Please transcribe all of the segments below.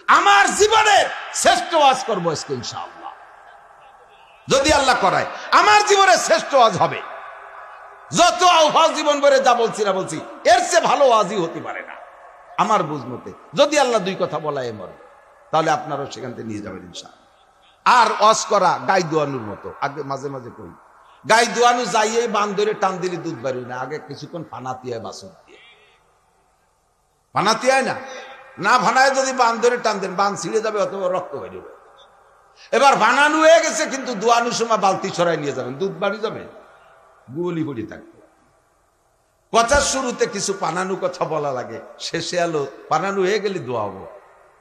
আমার জীবনের শ্রেষ্ঠ ওয়াজ করবো আজকে ইনশাআল্লাহ, যদি আল্লাহ করায় আমার জীবনের শ্রেষ্ঠ ওয়াজ হবে। যত আওয়াজ জীবন ভরে যা বলছি না বলছি, এর চেয়ে ভালো ওয়াজই হতে পারে না আমার বুঝ মতে। যদি আল্লাহ দুই কথা বলায় মরে, তাহলে আপনারাও সেখান থেকে নিয়ে যাবেন ইনশাআল্লাহ। আর ওয়াজ করা গাই দোয়ানোর মতো, আগে মাঝে মাঝে কই গাই দোয়ানো যাইয়ে বান ধরে টান দিলে দুধ বাড়ি না, আগে কিছুক্ষণ ফানাতি হয়, বাসন দিয়ে ফানাতি হয় না, না ভানায় যদি বান ধরে টান দেন বান ছিঁড়ে যাবে অথবা রক্ত বেরিয়ে। এবার বানানো হয়ে গেছে, কিন্তু দোয়ানোর সময় বালতি ছড়াই নিয়ে যাবেন, দুধ বাড়ি যাবে, গুলি পড়ি থাকবে। কথার শুরুতে কিছু পানানু কথা বলা লাগে, শেষে আলো পানানু হয়ে গেলে দোয়াবো।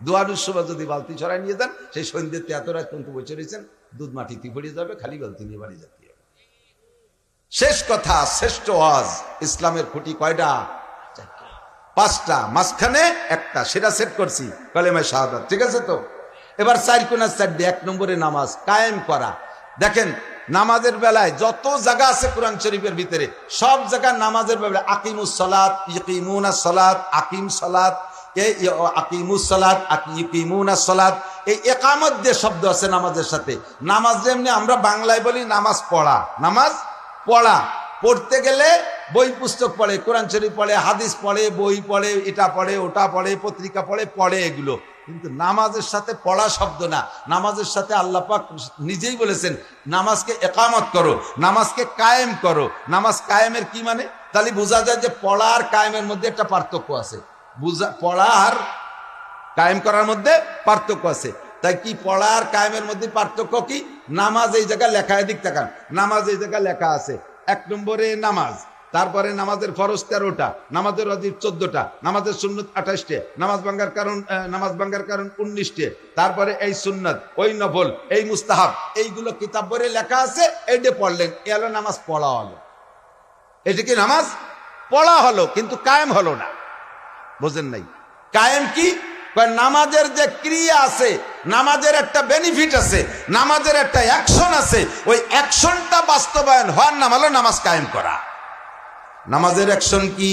দোয়ানোর সময় যদি বালতি ছড়াই নিয়ে যান, সেই সন্ধ্যে এত রাত পর্যন্ত বসে রয়েছেন, দুধ মাটিতে পড়ে যাবে, খালি বালতি নিয়ে বাড়ি যেতে হবে। শেষ কথা, শ্রেষ্ঠ ওয়াজ ইসলামের খুঁটি কয়টা? পাঁচটা, মাঝখানে একটা, সেটা সেট করছি কালেমা শাহাদাত, ঠিক আছে তো? এবার 4 কোণা 4 দিয়ে 1 নম্বরে নামাজ কায়েম করা। দেখেন নামাজের বেলায় যত জায়গা আছে কোরআন শরীফের ভিতরে, সব জায়গায় নামাজের বেলায় আকিমুস সালাত, ইকিমুনাস সালাত, আকিম সালাত, আকিমুস সালাত, ইকিমুনাস সালাত, এই ইকামত দিয়ে শব্দ আছে নামাজের সাথে। নামাজ যেমনি আমরা বাংলায় বলি নামাজ পড়া, নামাজ পড়া, পড়তে গেলে বই পুস্তক পড়ে, কোরআন শরীফ পড়ে, হাদিস পড়ে, বই পড়ে, এটা পড়ে, ওটা পড়ে, পত্রিকা পড়ে, পড়ে এগুলো। কিন্তু নামাজের সাথে পড়া শব্দ না, নামাজের সাথে আল্লাহ পাক নিজেই বলেছেন নামাজকে ইকামত করো, নামাজকে কায়েম করো। নামাজ কায়েমের কি মানে? তাহলে বোঝা যায় যে পড়া আর কায়েমের মধ্যে একটা পার্থক্য আছে। পড়া আর কায়েম করার মধ্যে পার্থক্য আছে। তাই কি পড়া আর কায়েমের মধ্যে পার্থক্য কি? নামাজ এই জায়গায় লেখা, এদিক তাকান, নামাজ এই জায়গায় লেখা আছে 1 নম্বরে নামাজ, তারপরে নামাজের ফরজ 13টা, নামাজের ওয়াজিব 14টা, নামাজের সুন্নত 28টে, নামাজ ভাঙ্গার কারণ 19টে, তারপরে এই সুন্নত, ওই নফল, এই মুস্তাহাব, এইগুলো কিতাব বইয়ে লেখা আছে। এইটা পড়লেন, এ হলো নামাজ পড়া হলো। এটা কি নামাজ পড়া হলো, কিন্তু কায়েম হলো না। বোঝেন নাই? কায়েম কি? নামাজের যে ক্রিয়া আছে, নামাজের একটা বেনিফিট আছে, নামাজের একটা অ্যাকশন আছে, ওই অ্যাকশনটা বাস্তবায়ন হওয়ার নাম হলো নামাজ কায়েম করা। নামাজের অ্যাকশন কি?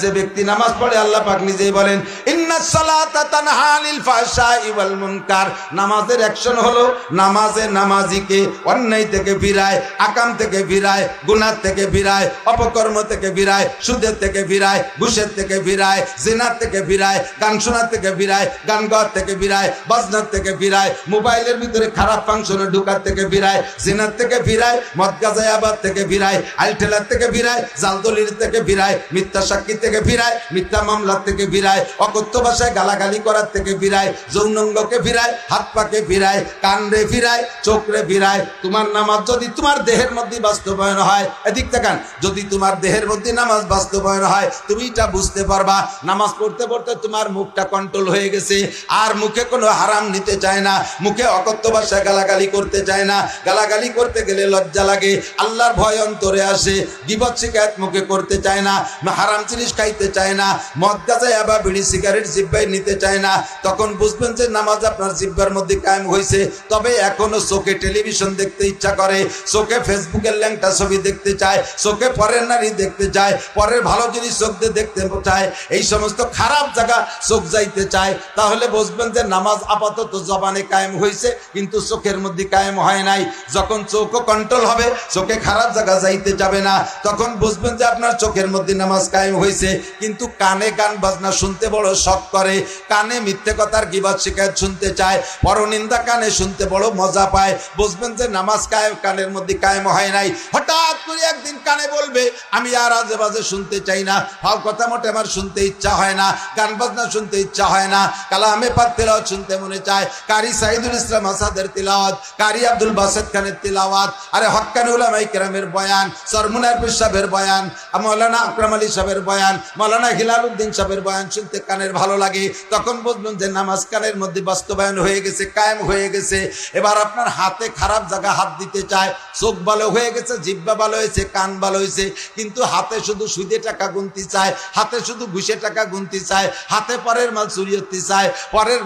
যে ব্যক্তি নামাজ পড়ে, আল্লাহ পাক নিজেই বলেন ইন্নাস সালাতা তানহা আনিল ফাহশাই ওয়াল মুনকার। নামাজের অ্যাকশন হলো নামাজে নামাজিকে অন্যায় থেকে ফিরায়, আকাম থেকে ফিরায়, গুনাহ থেকে ফিরায়, অপকর্ম থেকে ফিরায়, সুদের থেকে ফিরায়, ঘুষের থেকে ফিরায়, জিনার থেকে ফিরায়, গান শোনার থেকে ফিরায়, গান গাওয়ার থেকে ফিরায়, বাজনার থেকে ফিরায়, মোবাইলের ভিতরে খারাপ ফাংশনে ঢোকার থেকে ফিরায়, জিনার থেকে ফিরায়, মদ গাঁজা আবাদ থেকে ফিরায়, আইলঠেলার থেকে ফিরায়, জালদলির থেকে ফিরায়, মিথ্যা সাক্ষী থেকে ফিরায়, মিথ্যা মামলা থেকে ফিরায়, অকথ্য ভাষায় গালাগালি করার থেকে ফিরায়, যৌনাঙ্গকে ফিরায়, হাত পাকে ফিরায়, কানে ফিরায়, চোখে ফিরায়। তোমার নামাজ যদি তোমার দেহের মধ্যে বাস্তবায়ন হয়, এদিক তাকান, যদি তোমার দেহের মধ্যে নামাজ বাস্তবায়ন হয়, তুমি এটা বুঝতে পারবা নামাজ পড়তে পড়তে তোমার মুখটা কন্ট্রোল হয়ে গেছে, আর মুখে কোনো হারাম নিতে চায় না, মুখে অকথ্য ভাষায় গালাগালি করতে চায় না, গালাগালি করতে গেলে লজ্জা লাগে, আল্লাহর ভয় অন্তরে আসে, গীবত শিকায়েত মুখে করতে চায় না, হারাম জিনিস খাইতে চায় না, মদ গাঁজা বা বিড়ি সিগারেট জিহ্বায় নিতে চায় না। তখন বুঝবেন যে নামাজ আপনার জিহ্বার মধ্যে কায়েম হয়েছে। তবে এখনো চোখে টেলিভিশন দেখতে ইচ্ছা করে, চোখে ফেসবুকের ল্যাংটা ছবি দেখতে চায়, চোখে পরের নারী দেখতে চায়, পরের ভালো জিনিস চোখ দিয়ে দেখতে চায়, এই সমস্ত খারাপ জায়গা চোখ যাইতে চায়। তাহলে বুঝবেন যে নামাজ আপাতত জবানে কায়েম হয়েছে, কিন্তু চোখের মধ্যে কায়েম হয় নাই। যখন চোখও কন্ট্রোল হবে, চোখে খারাপ জায়গা যাইতে যাবে না, তখন বুঝবেন যে আপনার চোখের মধ্যে নামাজ কায়েম হয়েছে। কিন্তু কানে গান বাজনা শুনতে বড় শখ করে, কানে মিথ্যে কথার গীবত শিকায়েত শুনতে চায়, পরনিন্দা কানে শুনতে বড় মজা পায়। বুঝবেন যে নামাজ কায়েম কানের মধ্যে কায়েম হয় নাই। হঠাৎ করে একদিন কানে বলবে আমি আর আজে বাজে শুনতে চাই না, ফাল কথা মোটে আমার শুনতে ইচ্ছা হয় না, গান বাজনা শুনতে ইচ্ছা হয় না, কালামে পাক তিলাওয়াত শুনতে মনে চায়, কারি সাইদুল ইসলাম আসাদের তিলাওয়াত, কারি আব্দুল বাসেদ খানের তিলাওয়াত, আরে হক্কানি উলামায়ে কেরামের বয়ান, সরমুনার পীর সাহেবের বয়ান, মাওলানা আকরাম আলী সাহেবের বয়ান, মাওলানা হিলাল উদ্দিন সাহেবের বয়ান শুনতে কানের ভালো লাগে। তখন বুঝবেন যে নামাজ কানের মধ্যে বাস্তবায়ন হয়ে গেছে, কায়েম হয়ে গেছে। এবার আপনার হাতে খারাপ জায়গা হাত দিতে চায়, চোখ ভালো হয়ে গেছে, জিহ্বা ভালো হয়েছে, কান ভালো হয়েছে, কিন্তু হাতে শুধু সুদে টাকা গুনতে চায়, হাতে শুধু ঘুষে টাকা গুনতে চায়, হাতে পরের মাল চুরি করতে চায়,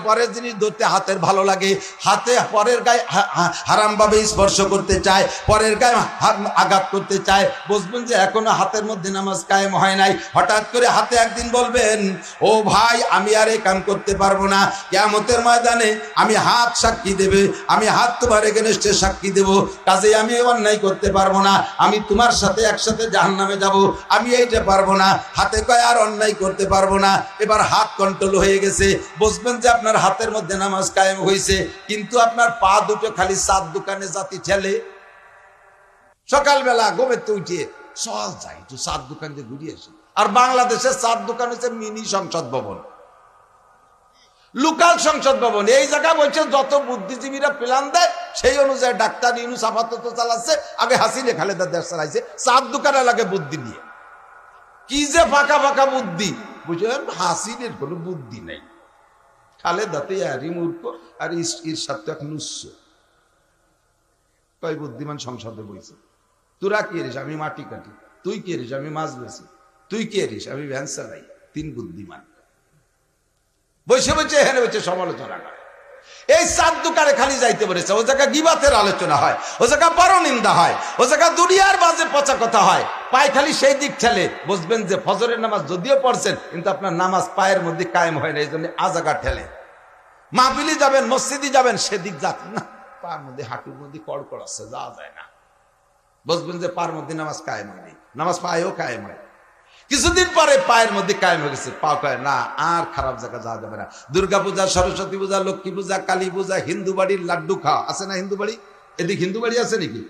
পরের জিনিস ধরতে হাতের ভালো লাগে, হাতে পরের গায়ে হারামভাবে স্পর্শ করতে চায়, পরের গায়ে আঘাত করতে চায়। বুঝবেন যে এখনো হাতের মধ্যে নামাজ কায়েম হয় নাই। হঠাৎ করে হাতে একদিন বলবেন, ও ভাই আমি আর এই কাম করতে পারবো না, কিয়ামতের ময়দানে আমি হাত সাক্ষী দেবে, আমি হাত তোমার এগেনস্টে সাক্ষী দেব, কাজেই আমি অন্যায় করতে পারবো না, আমি তোমার সাথে একসাথে জাহান্নামে যাব, আমি এইটা পারবো না। হাতে কয় আর অন্যায় করতে পারবো না। এবার হাত কন্ট্রোল হয়ে গেছে, বুঝবেন যে আপনার হাতের মধ্যে নামাজ কায়েম হয়েছে, কিন্তু আপনার পা দুটো খালি চার দোকানে জাতি ঠেলে। সকালবেলা ঘুমেতে উঠিয়ে চল যাই একটু চার দোকান দিয়ে ঘুরিয়ে আসি। আর বাংলাদেশের চার দোকান হচ্ছে মিনি সংসদ ভবন, লোকাল সংসদ ভবন। এই জায়গা বলছে যত বুদ্ধিজীবীরা প্ল্যান দেয় সেই অনুযায়ী ডাক্তার ইউনূস আপাতত চালাচ্ছে, আগে হাসিনে খালেদা দেশ চালাইছে, চার দোকানে লাগে বুদ্ধি নিয়ে। কি যে ফাঁকা ফাঁকা বুদ্ধি, বুঝলেন? হাসিনের কোনো বুদ্ধি নেই, খালেদাতে আরই মূর্খ, আর ঈর্ষাদ তো এক নুস্য। কয় বুদ্ধিমান সংসদে বইছে। তোরা কি এরিস? আমি মাটি কাটি। তুই কি এরিস? আমি মাছ বেছি। তুই কি এরিস? আমি ভ্যান চালাই। তিন বুদ্ধিমান বসে বসে হেনে বসে সমালোচনা করে। এই চার দোকানে খালি যাইতে পেরেছে, ও জায়গা গিবাতের আলোচনা হয়, ও জায়গা পরনিন্দা হয়, ও জায়গা দুনিয়ার বাজে পচা কথা হয়, পায়ে খালি সেই দিক ঠেলে। বুঝবেন যে ফজরের নামাজ যদিও পড়ছেন, কিন্তু আপনার নামাজ পায়ের মধ্যে কায়েম হয় না, এই জন্য আজাগা ঠেলে। মাহফিলি যাবেন, মসজিদে যাবেন, সেদিক যাচ্ছেন না, পার মধ্যে হাঁটুর মধ্যে কড়কড় আসছে, যাওয়া যায় না। বুঝবেন যে পার মধ্যে নামাজ কায়েম হয়নি, নামাজ পায়েও কায়েম হয়। কিছুদিন পরে পায়ের মধ্যে কায়েম হয়ে গেছে, পা কয় না আর খারাপ জায়গা যাওয়া যাবে না। দুর্গা পূজা, সরস্বতী পূজা, লক্ষ্মী পূজা, কালী পূজা, হিন্দু বাড়ির লাড্ডু খাওয়া আছে না? হিন্দু বাড়ি এদিক হিন্দু বাড়ি আছে নাকি?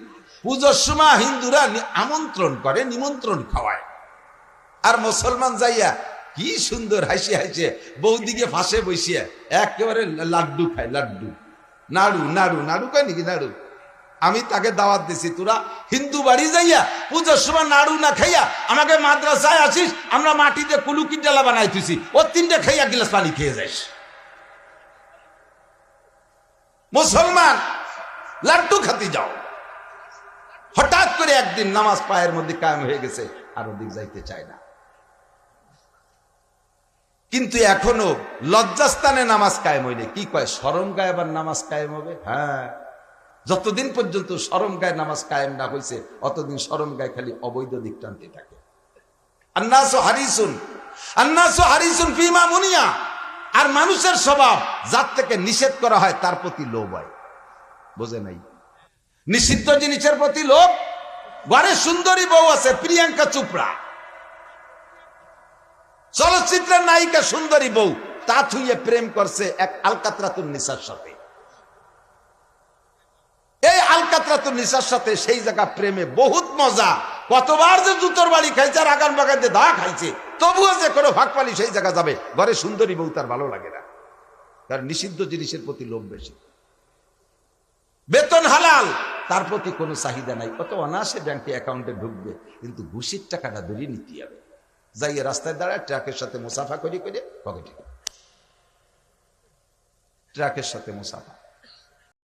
পুজোর সময় হিন্দুরা আমন্ত্রণ করে, নিমন্ত্রণ খাওয়ায়, আর মুসলমান যাইয়া কি সুন্দর হাসি হাসে বৌদিকে ফাঁসে বসিয়ে একেবারে লাড্ডু খায়। লাড্ডু, নাড়ু, নাড়ু, নাড়ু কয় নাকি? নাড়ু। আমি তাকে দাওয়াত দিছি, তোরা হিন্দু বাড়ি যাইয়া পুজোর সময় নাড়ু না খাইয়া আমাকে মাদ্রাসায় আসিস, আমরা মাটিতে কুলুকি ডালা বানাইতেছি, ও তিনটে খাইয়া গিলাস পানি খেয়ে যাইস। মুসলমান লাড্ডু খাতি যাও। হঠাৎ করে একদিন নামাজ পায়ের মধ্যে কায়েম হয়ে গেছে, আর ওদিক যাইতে চায় না। কিন্তু এখনো লজ্জাস্থানে নামাজ কায়েম হইলে কি কয়, শরম গায়ে আবার নামাজ কায়েম হবে? হ্যাঁ, যতদিন পর্যন্ত শরম গায়ে নামাজ কায়েম না হয়েছে, অতদিন শরম গায়ে খালি অবৈধ দিক টানতে থাকে। আন্নাসু হারিসুন, আন্নাসু হারিসুন ফিমা মুনিয়া। আর মানুষের স্বভাব যার থেকে নিষেধ করা হয় তার প্রতি লোভ হয়। বোঝে নাই? নিষিদ্ধ জিনিসের প্রতি লোভ। ঘরে সুন্দরী বউ আছে, প্রিয়াঙ্কা চোপড়া, চলচ্চিত্রের নায়িকা সুন্দরী বউ, তা থুইয়ে প্রেম করছে এক আলকাতরাতুন নিসার সাথে। এই আলকাতরাতুন নিসার সাথে সেই জায়গা প্রেমে বহুত মজা, কতবার যে জুতোর বাড়ি খাইছে আর আগান বাগান দিয়ে দা খাইছে, তবুও যে কোনো ভাগ পালি সেই জায়গা যাবে। ঘরে সুন্দরী বউ তার ভালো লাগে না, তার নিষিদ্ধ জিনিসের প্রতি লোভ বেশি। বেতন হালাল, তার প্রতি কোনো চাহিদা নাই, কত অনায়াসে ব্যাংকে অ্যাকাউন্টে ঢুকবে, কিন্তু ঘুষির টাকাটা ধরিয়ে নিতে হবে। যাইয়ে রাস্তায় দাঁড়ায় ট্রাকের সাথে মুসাফা করে করে পকেটে, ট্রাকের সাথে মুসাফা।